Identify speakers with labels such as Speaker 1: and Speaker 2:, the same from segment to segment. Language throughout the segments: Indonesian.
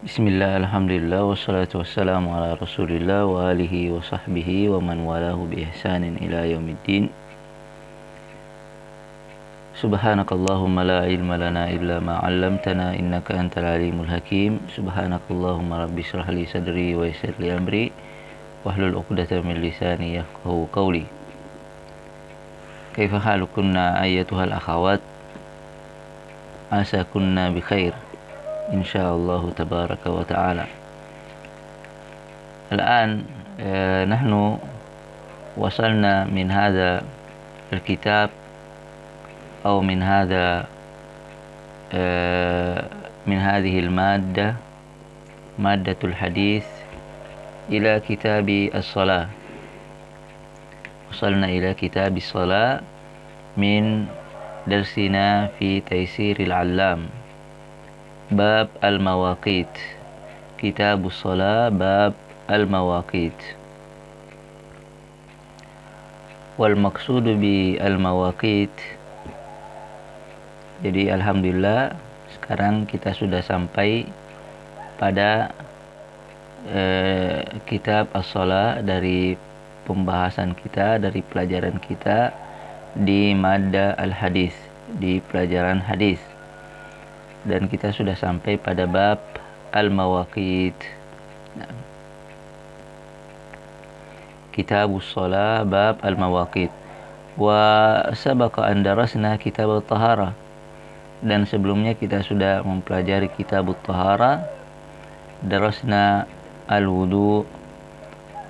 Speaker 1: Bismillah, alhamdulillah, wassalatu wassalamu ala rasulillah wa alihi wa sahbihi wa man walahu bi ihsanin ila yaumiddin. Subhanakallahumma la ilma lana illa ma 'allamtana innaka antal alimul hakim. Subhanakallahumma rabbi shrah li sadri wa yassir li amri wahlul 'uqdatam min lisani yafqahu qawli. Kaifa halukunna ayyatuhal akhawat? Asa kunna bi khair insyaallah tabaraka wa ta'ala. الآن نحن وصلنا من هذا الكتاب أو من هذه المادة، مادة الحديث، إلى كتاب الصلاة. وصلنا إلى كتاب الصلاة من درسنا في تيسير العلام، باب المواقيت. كتاب الصلاة باب المواقيت. والمقصود بالمواقيت, jadi alhamdulillah sekarang kita sudah sampai pada kitab as-shalah dari pembahasan kita, dari pelajaran kita di madda al-hadis, di pelajaran hadis. Dan kita sudah sampai pada bab al-mawaqit. Kitabus shalah bab al-mawaqit. Wa sabaqa an darasna kitab at-tahara. Dan sebelumnya kita sudah mempelajari kitab at-tahara. Darasna al-wudu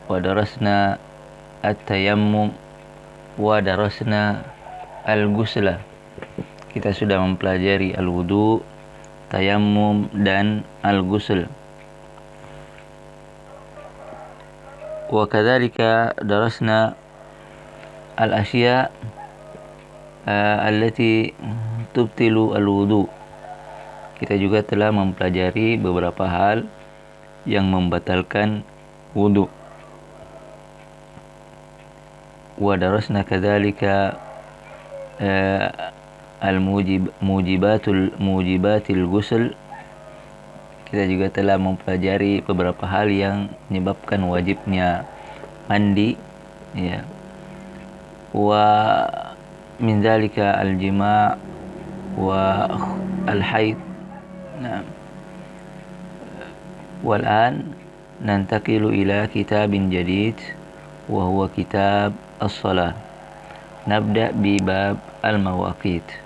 Speaker 1: wa darasna at-tayammum wa darasna al-ghusla. Kita sudah mempelajari al-wudu, tayammum, dan al-ghusl. Wa kadzalika darasna al-asya' allati tubtilu al-wudu. Kita juga telah mempelajari beberapa hal yang membatalkan wudu. Wa darasna kadzalika mujibatul ghusl. Kita juga telah mempelajari beberapa hal yang menyebabkan wajibnya mandi, ya. Wa min dzalika al-jima' wa al-haid. Nah, wal an nantaqilu ila kitabin jadid wa huwa kitab as-shalah. Nabda bi bab al-mawaqit.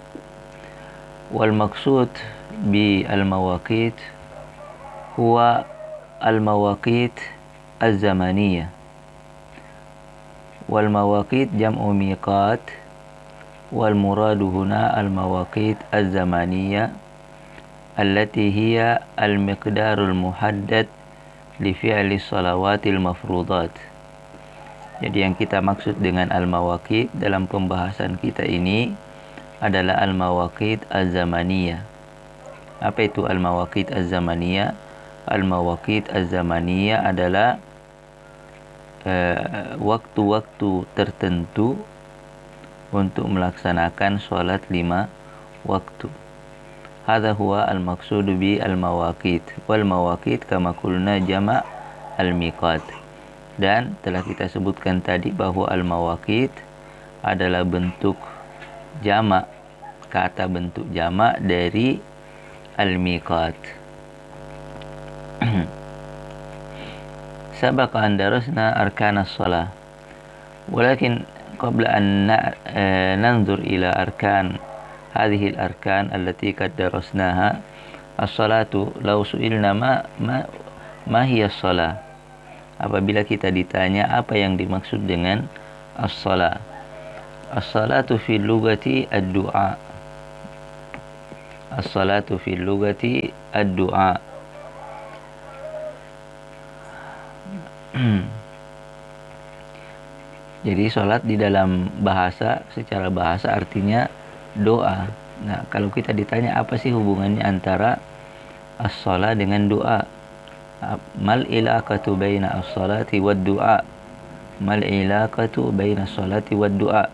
Speaker 1: والمقصود بالمواقيت هو المواقيت الزمنية. والمواقيت جمع ميقات، والمراد هنا المواقيت الزمنية التي هي المقدار المحدد لفعل الصلوات المفروضات. Jadi yang kita maksud dengan al-mawaqit dalam pembahasan kita ini adalah al-mawaqit az-zamaniyah. Apa itu al-mawaqit az-zamaniyah? Al-mawaqit az-zamaniyah adalah waktu-waktu tertentu untuk melaksanakan sholat 5 waktu. Hadza huwa al-maqsudu bi al-mawaqit. Wal mawaqit kama qulna jama' al-miqat. Dan telah kita sebutkan tadi bahwa al-mawaqit adalah bentuk jamak, kata bentuk jamak dari al-miqat. Sabaqa an darasna arkan as-shalah. Walakin qabla an nanzur ila arkan hadhihi al-arkan allati qad darasnaha, as-salatu law su'ilna ma hiya as-shalah. Apabila kita ditanya apa yang dimaksud dengan as-shalah. As-salatu fil lughati ad-du'a. As-salatu fil lughati ad-du'a. Jadi salat di dalam bahasa, secara bahasa artinya doa. Nah, kalau kita ditanya apa sih hubungannya antara as-salat dengan doa? Mal ilaqatu baina as-salati wad-du'a? Mal ilaqatu baina as-salati wad-du'a?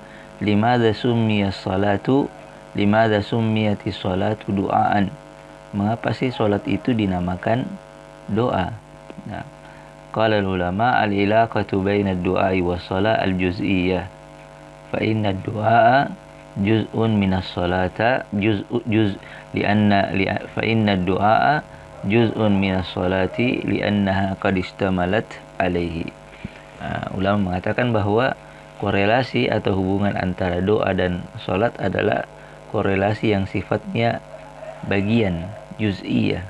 Speaker 1: Limadha summiyas salatu, limadha summiyatis salatu du'aan? Mengapa sih salat itu dinamakan doa. Nah, qala ulama al-ilaqatu baina ad-du'a was-shalah al-juz'iyyah fa inna ad-du'a juz'un min as-salata fa inna ad-du'a juz'un min as-salati li'annaha qad istamalat alaihi. Ulama mengatakan bahwa korelasi atau hubungan antara doa dan salat adalah korelasi yang sifatnya bagian, juz'iyah.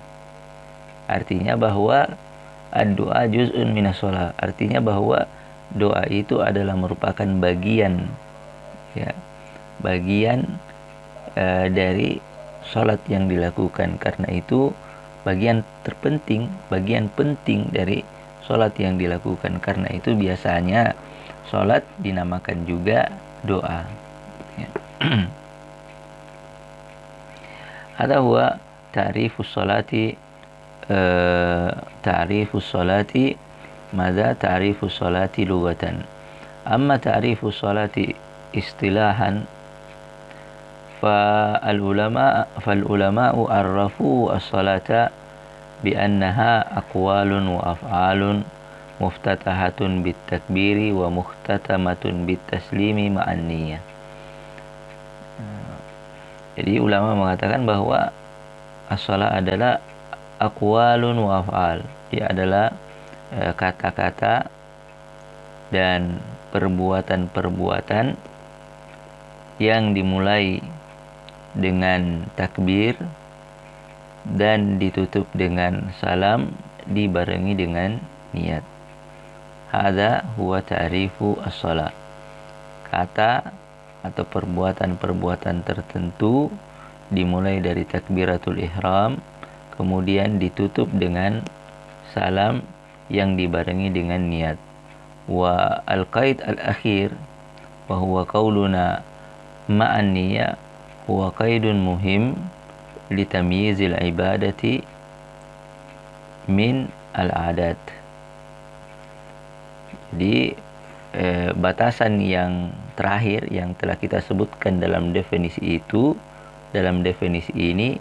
Speaker 1: Artinya bahwa ad-du'a juz'un minas shalah. Artinya bahwa doa itu adalah merupakan bagian, ya, bagian dari salat yang dilakukan. Karena itu bagian terpenting, bagian penting dari salat yang dilakukan. Karena itu biasanya salat dinamakan juga doa. Ya. Hadza huwa ta'rifus salati ماذا تعريف الصلاة لغة أما تعريف الصلاة اصطلاحا فالعلماء عرفوا الصلاة بأنها أقوال وأفعال مفتتحة بالتكبير ومختتمة بالتسليم مع النية. Jadi ulama mengatakan bahwa as-shalah adalah aqwalun wa af'al. Dia adalah kata-kata dan perbuatan-perbuatan yang dimulai dengan takbir dan ditutup dengan salam dibarengi dengan niat. Hadza huwa ta'rifu as-shalah. Kata atau perbuatan-perbuatan tertentu dimulai dari takbiratul ihram kemudian ditutup dengan salam yang dibarengi dengan niat. Wa al-qaid al-akhir wa huwa qauluna ma'an niyya huwa qaidun muhim li tamyizil ibadati min al-adat. Jadi batasan yang terakhir yang telah kita sebutkan dalam definisi ini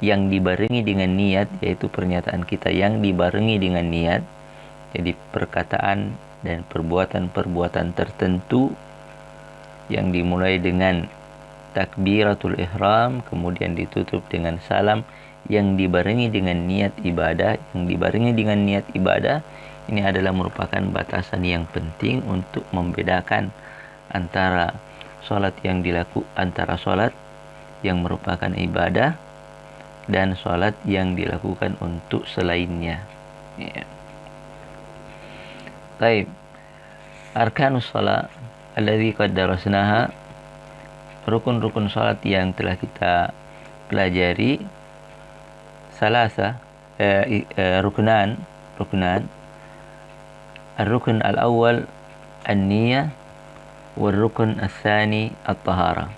Speaker 1: yang dibarengi dengan niat, yaitu pernyataan kita yang dibarengi dengan niat, jadi perkataan dan perbuatan-perbuatan tertentu yang dimulai dengan takbiratul ihram kemudian ditutup dengan salam yang dibarengi dengan niat ibadah, ini adalah merupakan batasan yang penting untuk membedakan antara salat yang merupakan ibadah dan salat yang dilakukan untuk selainnya. Ya. Baik. Arkanus salat alladzi qad darasnaha, rukun-rukun salat yang telah kita pelajari, ruknan. Ar-rukn al-awwal an-niyyah wal-rukn ats-tsani at-taharah.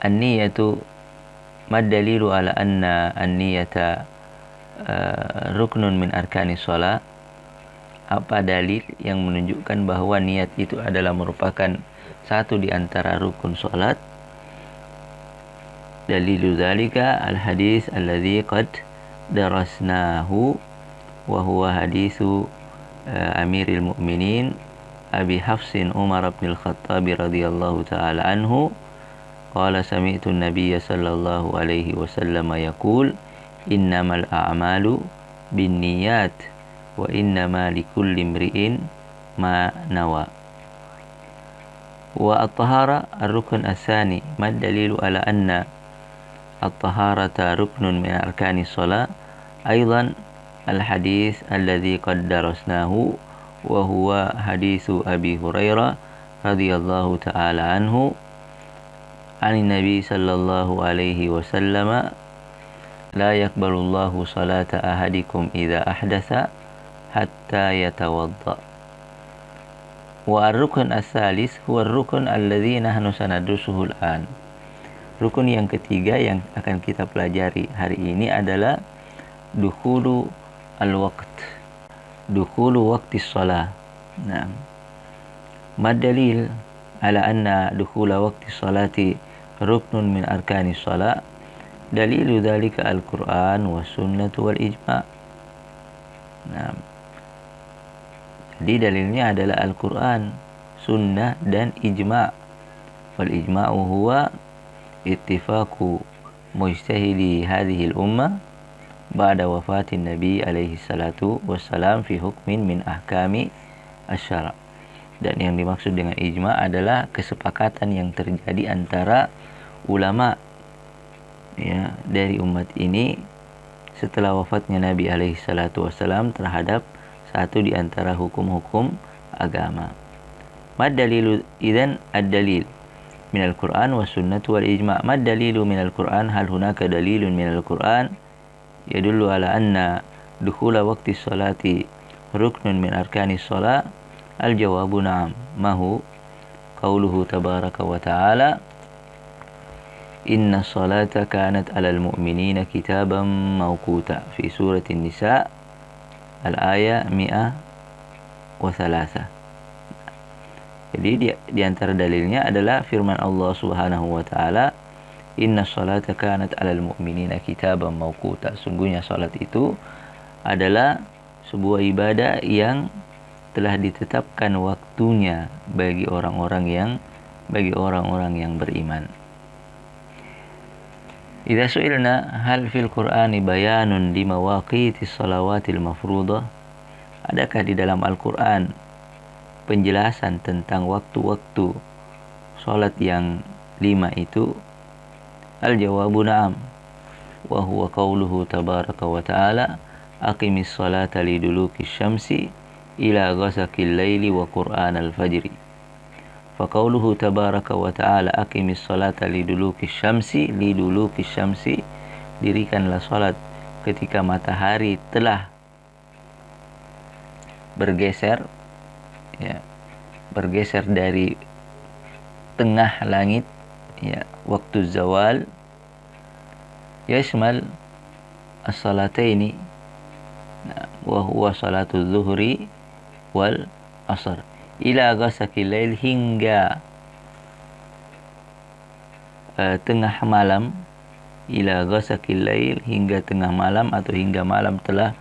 Speaker 1: An-niyyatu ma ad-dalilu ala anna an-niyyata ruknun min arkanis shalah? Apa dalil yang menunjukkan bahwa niat itu adalah merupakan satu di antara rukun salat? Dalilu dzalika al-hadis alladzi qad darasnahu wa huwa hadisu Amiril Mu'minin Abi Hafsin Umar bin Al-Khattab radhiyallahu ta'ala anhu qala sami'tu an-nabiyya sallallahu alaihi wasallam yaqul innamal a'malu binniyat wa innama likulli imri'in ma nawa. Wa at-tahara ar-rukn ats-tsani ma ad-dalilu ala anna at-taharata ruknun min arkanis shalah? Aidan al-hadis alladzi qad darasnahu wa huwa hadisu Abi Hurairah radhiyallahu ta'ala anhu anin Nabi sallallahu alaihi wasallam la yaqbalullahu salata ahadikum idza ahdatsa hatta yatawadda. Wa ar-rukn ats-tsalis huwa ar-rukn alladzi nahnu sanadrusuhu al-an. Rukun yang ketiga yang akan kita pelajari hari ini adalah dukhulu waqti shalah. Nah, ma dalil ala anna dukhula waqti shalati ruknun min arkanis shalah? Dalilu dzalika al-Qur'an was sunnah wal ijma'. Nah, jadi dalilnya adalah Al-Quran, sunnah, dan ijma'. Wal ijma'u huwa ittifaqu mujtahidi hadhihi al-ummah ba'da wafatin Nabi alaihi salatu wassalam fi hukmin min ahkami asy-syara'. Dan yang dimaksud dengan ijma' adalah kesepakatan yang terjadi antara ulama ya dari umat ini setelah wafatnya Nabi alaihi salatu wassalam terhadap satu di antara hukum-hukum agama. Mad dalilu idzan ad-dalil min al-Qur'an was sunnah wal ijma'. Mad dalilu min al-Qur'an, hal hunaka dalilun min al-Qur'an yadullu ala anna dukhula waqti sholati ruknun min arkani shalah? Al-jawabu na'am. Mahu qauluhu tabaraka wa ta'ala inna sholata kanat 'alal mu'minina kitaban mawquta fi surati an-nisa al-ayah 103. Jadi di antara dalilnya adalah firman Allah Subhanahu wa taala, inna sholata kanat 'alal mu'minina kitaban mawquta. Sungguhnya salat itu adalah sebuah ibadah yang telah ditetapkan waktunya bagi orang-orang yang beriman. Idza su'ilna hal fil Qur'ani bayanun li mawaqitis shalawatil mafruḍah? Adakah di dalam Al-Qur'an penjelasan tentang waktu-waktu salat yang 5 itu? Al-jawabu na'am. Wa huwa qauluhu tabaraka wa ta'ala aqimis salata liduluki syamsi ila ghasaqil laili wa qur'anal fajri. Fa qauluhu tabaraka wa ta'ala aqimis salata liduluki syamsi, dirikanlah salat ketika matahari telah bergeser dari tengah langit ya, waktu zawal, yashmal as-salataini wa huwa salatul zuhri wal asr ila ghasaqil lail, hingga tengah malam, ila ghasaqil lail, hingga tengah malam atau hingga malam telah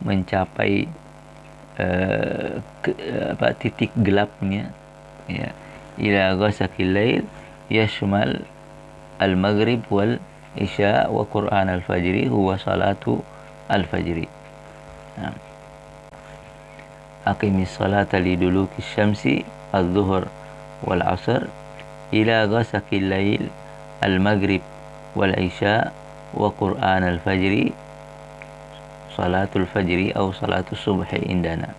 Speaker 1: mencapai titik gelapnya ya. Ila ghasaqil lail yashmal al-maghrib wal isya wa qur'an al-fajri huwa salatu al-fajri. Aqimis salata liduluki syamsi al-zuhur wal asr ila ghasaqil lail al-maghrib wal isya wa qur'an al-fajri salatul fajri atau salatul subhi indana.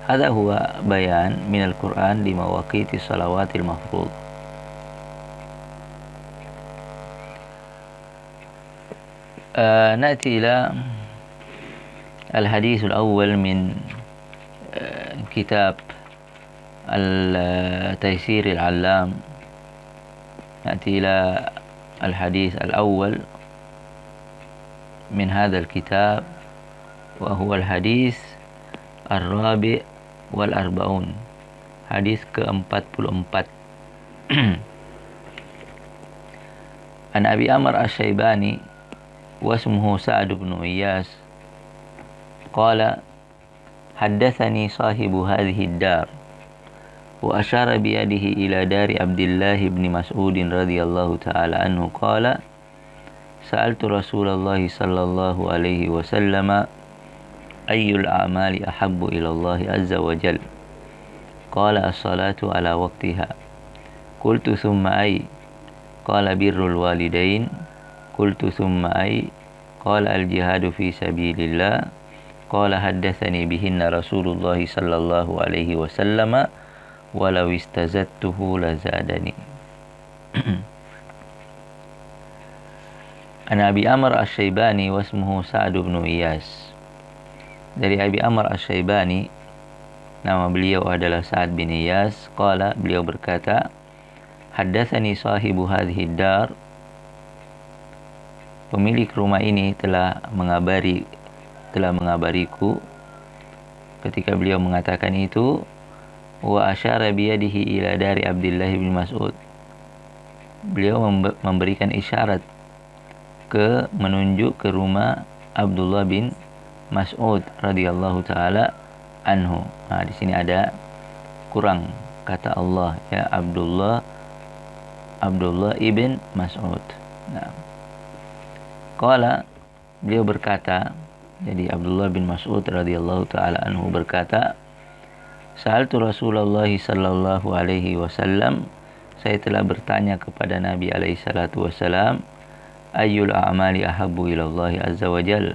Speaker 1: Hadha huwa bayan min al-Qur'an li mawaqiti salawatil mafruḍ. نأتي إلى الحديث الأول من كتاب التيسير العلام. نأتي إلى الحديث الأول من هذا الكتاب وهو الحديث الرابع والأربعون، حديث ke-44. عن أبي عمرو الشيباني واسمه سعد بن إياس قال حدثني صاحب هذه الدار وأشار بيده إلى دار عبد الله بن مسعود رضي الله تعالى عنه قال سألت رسول الله صلى الله عليه وسلم أي الأعمال أحب إلى الله عز وجل؟ قال الصلاة على وقتها. قلت ثم أي؟ قال بر الوالدين. قلت ثم أي؟ قال الجهاد في سبيل الله. قال حدثني بهن رسول الله صلى الله عليه وسلم ولو استزدته لزادني. An Abi Amr Asy-Syaibani wasmuhu Sa'd bin Iyas. Dari Abi Amr Asy-Syaibani, nama beliau adalah Sa'd bin Iyas. Qala, beliau berkata, haddatsani sahibu hadhihi dar, pemilik rumah ini telah mengabariku. Ketika beliau mengatakan itu, wa asyara biyadihi ila dari Abdullah bin Mas'ud, beliau memberikan isyarat menunjuk ke rumah Abdullah bin Mas'ud radhiyallahu taala anhu. Nah, di sini ada kurang kata Allah ya, Abdullah ibn Mas'ud. Nah, qala, beliau berkata, jadi Abdullah bin Mas'ud radhiyallahu taala anhu berkata, Sa'altu Rasulullah sallallahu alaihi wasallam, saya telah bertanya kepada Nabi alaihi salatu wasallam, ayyul a'mali ahabbu ilallahi azza wajal,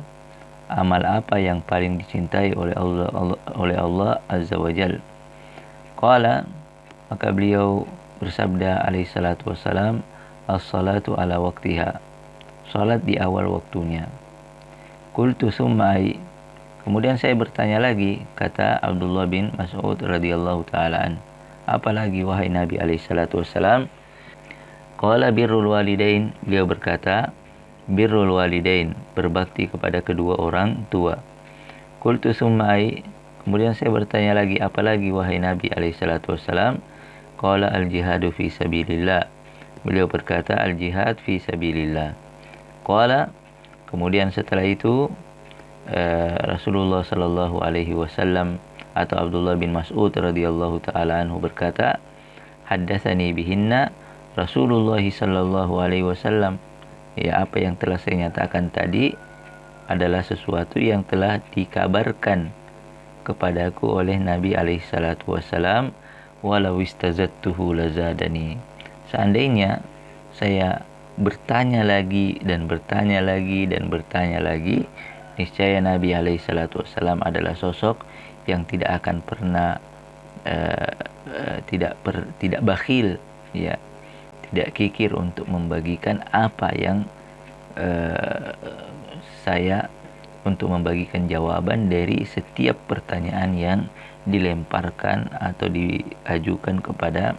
Speaker 1: amal apa yang paling dicintai oleh Allah azza wajal. Qala, maka beliau bersabda alaihi salatu wasallam, as-salatu ala waqtiha, salat di awal waktunya. Qultu summa ai, kemudian saya bertanya lagi, kata Abdullah bin Mas'ud radhiyallahu taala an, apalagi wahai Nabi alaihi salatu wasalam? Qala birrul walidain, beliau berkata, birrul walidain, berbakti kepada kedua orang tua. Qultu summa ai, kemudian saya bertanya lagi, apalagi wahai Nabi alaihi salatu wasalam? Qala al jihadu fi sabilillah, beliau berkata al jihad fi sabilillah. Qala, kemudian setelah itu Rasulullah sallallahu alaihi wasallam atau Abdullah bin Mas'ud radhiyallahu taala anhu berkata, haddatsani bihinna Rasulullah sallallahu alaihi wasallam, ya, apa yang telah saya nyatakan tadi adalah sesuatu yang telah dikabarkan kepadaku oleh Nabi alaihi salatu wasallam, walau istazattuhu lazadani, seandainya saya bertanya lagi dan bertanya lagi dan bertanya lagi, niscaya Nabi alaihi salatu wasallam adalah sosok yang tidak akan pernah tidak bakhil, ya, tidak kikir untuk membagikan apa yang saya, untuk membagikan jawaban dari setiap pertanyaan yang dilemparkan atau diajukan kepada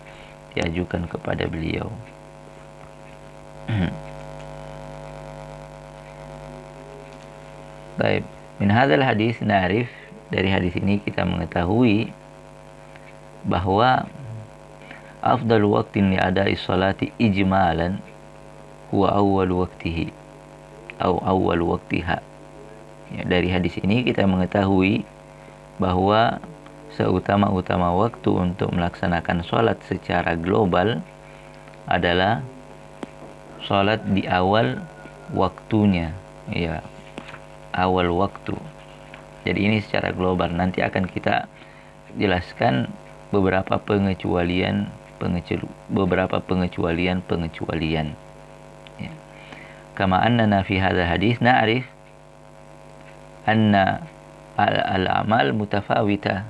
Speaker 1: beliau. Baik, min hadzal hadis na'rif, dari hadis ini kita mengetahui bahwa afdal waqtin li ada'i sholati ijmalan huwa awwal waqtihi atau awwal waqtiha. Ya, dari hadis ini kita mengetahui bahwa seutama-utama waktu untuk melaksanakan sholat secara global adalah sholat di awal waktunya, ya, awal waktu. Jadi ini secara global. Nanti akan kita jelaskan beberapa pengecualian. Ya. Kama annana fi hadha hadis na'rif anna al-amal mutafawita,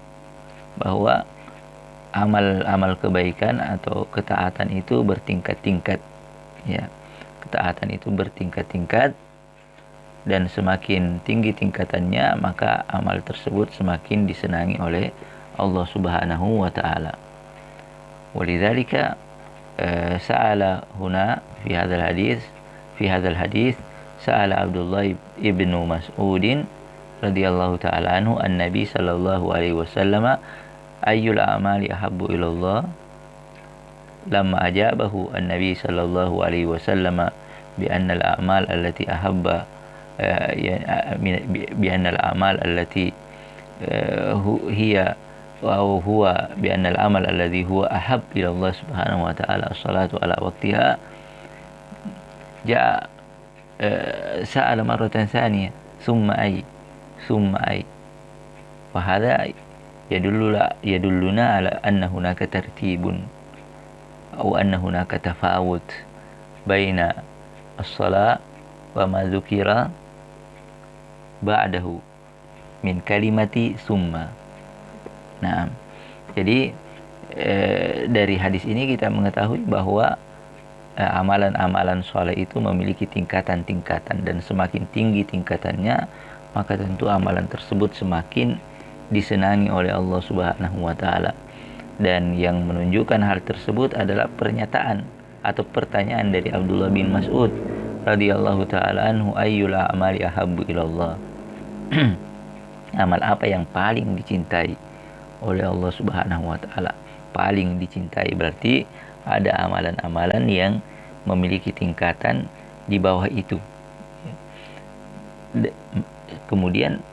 Speaker 1: bahwa amal kebaikan atau ketaatan itu bertingkat-tingkat, ya. Ketaatan itu bertingkat-tingkat, dan semakin tinggi tingkatannya maka amal tersebut semakin disenangi oleh Allah Subhanahu wa taala. Walidzalika sa'ala huna fi hadzal hadis sa'ala Abdullah ibn Mas'ud radhiyallahu taala anhu an-nabi sallallahu alaihi wasallam ayyul a'mali ahabbu ila Allah, lamma ajabahu an-nabi sallallahu alaihi wasallam bi anna al-a'mal allati ahabba بأن الأعمال التي هي أو هو بأن العمل الذي هو أحب إلى الله سبحانه وتعالى الصلاة على وقتها، جاء سأل مرة ثانية ثم أي وهذا يدلنا على أن هناك ترتيب أو أن هناك تفاوت بين الصلاة وما ذكر ba'dahu min kalimati summa. Nah, jadi dari hadis ini kita mengetahui bahwa amalan-amalan soleh itu memiliki tingkatan-tingkatan, dan semakin tinggi tingkatannya maka tentu amalan tersebut semakin disenangi oleh Allah Subhanahu wa taala. Dan yang menunjukkan hal tersebut adalah pernyataan atau pertanyaan dari Abdullah bin Mas'ud radhiyallahu taala anhu, ayyul a'mali ahabbu ilallah, amal apa yang paling dicintai oleh Allah Subhanahu wa taala. Paling dicintai berarti ada amalan-amalan yang memiliki tingkatan di bawah itu. Kemudian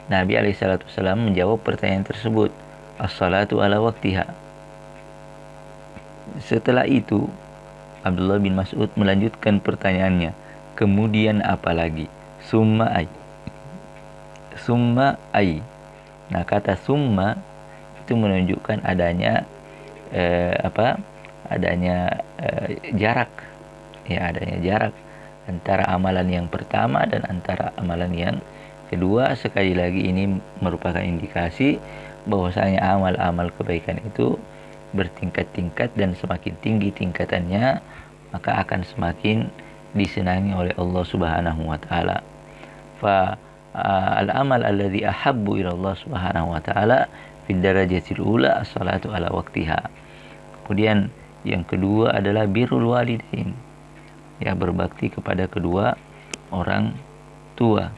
Speaker 1: Nabi alaihissalam menjawab pertanyaan tersebut, as-salatu ala waktiha. Setelah itu Abdullah bin Mas'ud melanjutkan pertanyaannya, kemudian apa lagi? Summa ay. Summa ay. Nah, kata summa itu menunjukkan adanya jarak, ya, adanya jarak antara amalan yang pertama dan antara amalan yang kedua. Sekali lagi ini merupakan indikasi bahwasanya amal-amal kebaikan itu bertingkat-tingkat, dan semakin tinggi tingkatannya maka akan semakin disenangi oleh Allah Subhanahu wa taala. Fa al-amal alladhi ahabbu ila Allah Subhanahu wa taala fi darajatil ula as-salatu ala waqtiha. Kemudian yang kedua adalah birrul walidain, ya, berbakti kepada kedua orang tua.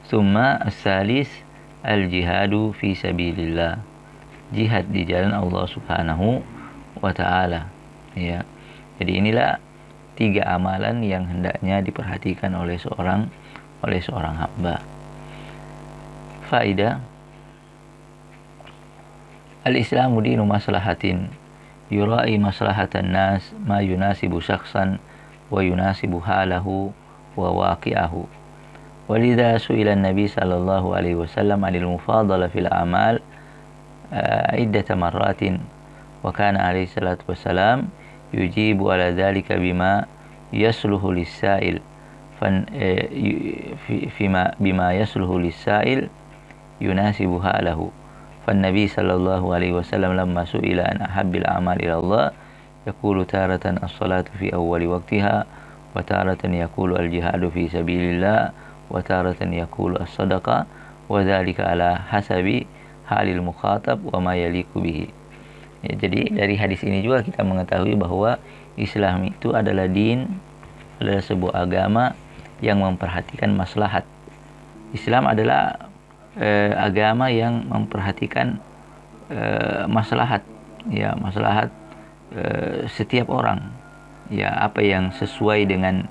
Speaker 1: Summa as-salis al-jihadu fi sabilillah, jihad di jalan Allah Subhanahu wa taala, ya. Jadi inilah 3 amalan yang hendaknya diperhatikan oleh seorang hamba. Faidah: al-Islamu dinu maslahatin yura'i maslahatan nas ma yunasibu syakhsan wa yunasibu halahu wa waqi'ahu. Walidha su'ila an-nabi sallallahu alaihi wasallam 'anil mufadalah fil a'mal iddata marratin wa kana alaihi salatu wassalam yujibu ala dhalika bima yasluhu lis-sa'il bima yasluhu lis-sa'il yunasibu halahu. فالنبي صلى الله عليه وسلم لما سئل عن أحب الأعمال إلى الله يقول تارة الصلاة في أول وقتها، وتارة يقول الجهاد في سبيل الله، وتارة يقول الصدقة، وذلك على حسب حال المخاطب وما يليق به. Ya, jadi dari hadis ini juga kita mengetahui bahwa Islam itu adalah adalah sebuah agama yang memperhatikan maslahat. Islam adalah agama yang memperhatikan maslahat, ya, maslahat setiap orang, ya, apa yang sesuai dengan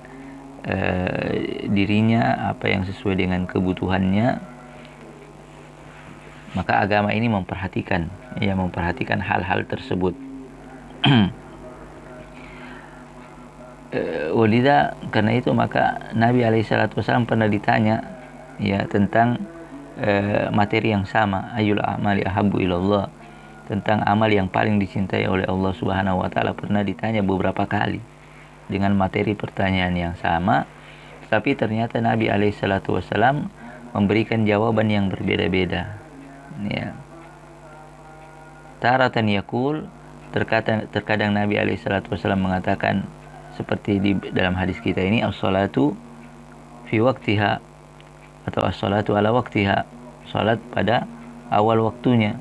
Speaker 1: dirinya, apa yang sesuai dengan kebutuhannya, maka agama ini memperhatikan hal-hal tersebut. Walidha, karena itu maka Nabi alaihissalam pernah ditanya, ya, tentang materi yang sama, ayyul a'mali ahabbu ilallah, tentang amal yang paling dicintai oleh Allah Subhanahu wa taala, pernah ditanya beberapa kali dengan materi pertanyaan yang sama, tapi ternyata Nabi alaihissalam memberikan jawaban yang berbeda-beda, ya. Taratan yaqul, terkadang Nabi alaihissalam mengatakan seperti di dalam hadis kita ini, as-salatu fi waqtiha, atau as-salatu ala waqtiha, salat pada awal waktunya.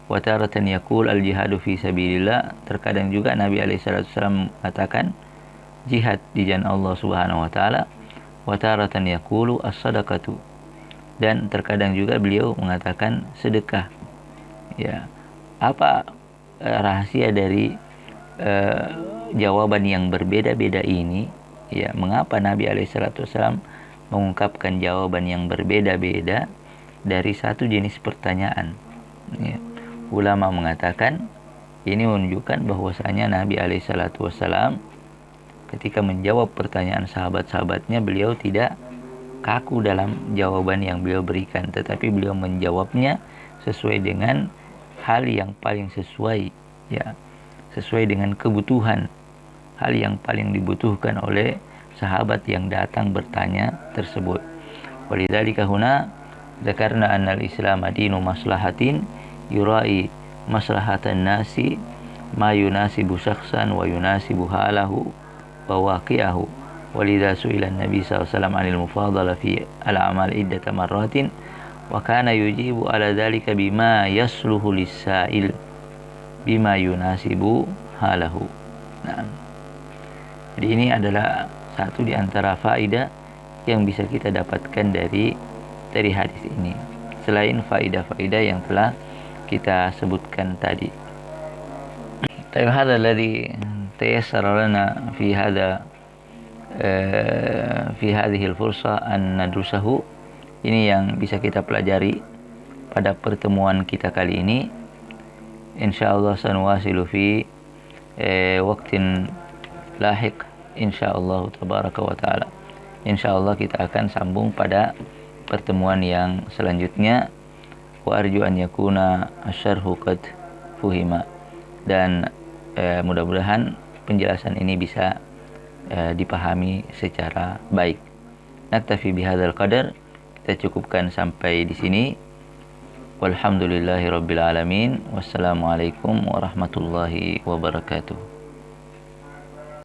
Speaker 1: Wa taratan yaqul al-jihadu fi sabilillah, terkadang juga Nabi alaihissalam mengatakan jihad di jalan Allah Subhanahu wa taala. Wa taratan yaqulu as-sadaqatu, dan terkadang juga beliau mengatakan sedekah. Ya, apa rahasia dari jawaban yang berbeda-beda ini? Ya, mengapa Nabi alaihissalam mengungkapkan jawaban yang berbeda-beda dari satu jenis pertanyaan? Ya. Ulama mengatakan ini menunjukkan bahwasanya Nabi alaihissalam ketika menjawab pertanyaan sahabat-sahabatnya, beliau tidak kaku dalam jawaban yang beliau berikan, tetapi beliau menjawabnya sesuai dengan hal yang paling sesuai, ya, sesuai dengan kebutuhan, hal yang paling dibutuhkan oleh sahabat yang datang bertanya tersebut. Walidzalika huna dzakarna anna al-islam dinu maslahatin yura'i maslahatan nasi ma yunasibu syakhsan wa yunasibu halahu wa waqi'ahu. Walidha su'ila an-nabi sallallahu alaihi wasallam 'anil mufadalah fi al-a'mal iddata marratin wa kana yujibu ala dzalika bima yasluhu lis-sa'il bima yunasibu halahu. Nah, jadi ini adalah satu di antara faedah yang bisa kita dapatkan dari hadis ini, selain faedah-faedah yang telah kita sebutkan tadi. Tapi hadza alladhi tayassara lana fi hadha fi hadhil fursa an nadrusahu. Ini yang bisa kita pelajari pada pertemuan kita kali ini. Insyaallah sanuwasilu fi waktin lahiq insyaallah tabaraka wa taala. Insyaallah kita akan sambung pada pertemuan yang selanjutnya. Wa arju an yakuna asyarhu qad fuhima, dan mudah-mudahan penjelasan ini bisa dipahami secara baik. Naktafi bihadzal qadar, kita cukupkan sampai di sini. Walhamdulillahirabbil alamin. Wassalamualaikum warahmatullahi wabarakatuh.